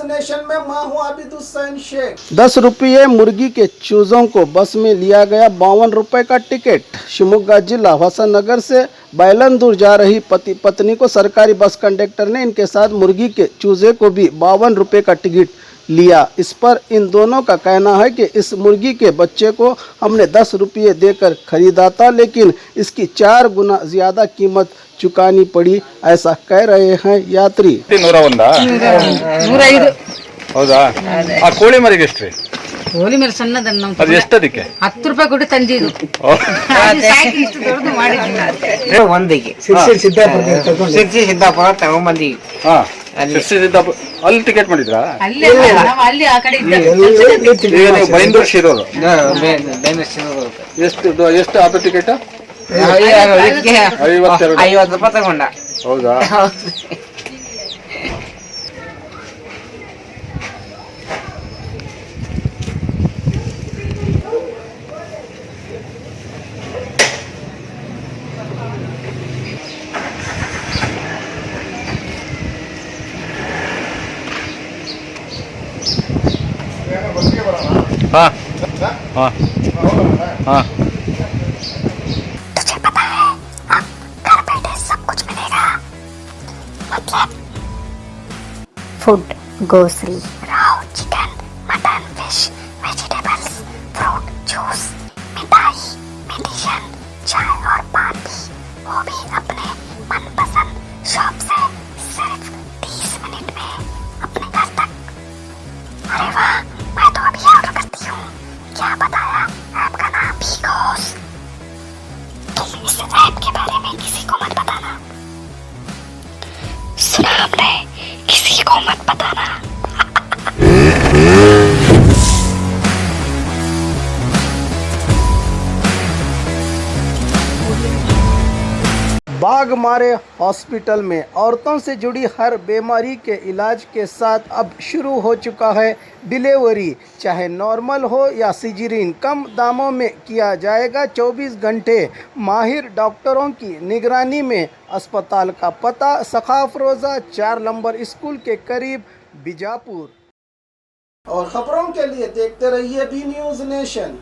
Nation में मैं हूं आबिद हुसैन शेख। 10 रुपये मुर्गी के चूजों को बस में लिया गया 52 रुपए का टिकट। शिवमोगा जिला होसनगर से बैलंदूर जा रही पति पत्नी को सरकारी बस कंडक्टर ने इनके साथ मुर्गी के चूजे को भी 52 रुपए का टिकट लिया। इस पर इन दोनों का कहना है कि इस मुर्गी के बच्चे को हमने 10 रुपये देकर खरीदा था, लेकिन इसकी 4 गुना ज्यादा कीमत चुकानी पड़ी, ऐसा कह रहे हैं यात्री। 101 ಹೌದಾ ಆ ಕೋಳಿ ಮರಿಗೆ ಎಷ್ಟು ರೀ? ಕೋಳಿ ಮೇಲೆ ಸಣ್ಣದನ್ನ ನಾವು ಅದು ಎಷ್ಟು ಅದಕ್ಕೆ? 10 ರೂಪಾಯಿ ಕೊಟ್ಟು ತಂದಿದ್ದು. ಸಾಕಿ ಇಷ್ಟು ದೊಡ್ಡದು ಮಾಡಿದ್ವಿ. ಒಂದಿಗೆ ಸಿದ್ದಾಪುರ ತಗೊಂಬಂದಿವಿ. ಹಾ ಸಿದ್ದಾಪುರ ಅಲ್ಲಿ ಟಿಕೆಟ್ ಮಾಡಿದ್ರಾ? ಅಲ್ಲಿ ನಾವು ಅಲ್ಲಿ ಆ ಕಡೆ ಇದ್ದ ಈಗ ನೀವು ಬೈಂದೂರು ಶಿರೋರು ಎಷ್ಟು ಆಟೋ ಟಿಕೆಟ್? 50 ರೂಪಾಯಿ ತಗೊಂಡ. ಹೌದಾ? हाँ हाँ हाँ तुझे पता है अब घर बैठे सब कुछ मिलेगा, मतलब food, grocery, Rao, chicken, mutton, fish, vegetables, fruit, juice, मिठाई, मेडिसिन, चाय और पान भी, वो भी अपने मनपसंद शॉप से सिर्फ 30 मिनट में अपने घर तक। अरे वाह, मैं तो अभी ऑर्डर करती हूँ। क्या बताया? ऐप का नाम बिगोस। तुम इस ऐप के बारे में किसी को मत बताना, सुना हमने? किसी को मत बताना। बाघ मारे हॉस्पिटल में औरतों से जुड़ी हर बीमारी के इलाज के साथ अब शुरू हो चुका है डिलीवरी। चाहे नॉर्मल हो या सिजरीन, कम दामों में किया जाएगा। 24 घंटे माहिर डॉक्टरों की निगरानी में। अस्पताल का पता सखाफरोजा 4 नंबर स्कूल के करीब, बीजापुर। और खबरों के लिए देखते रहिए बी न्यूज़ नेशन।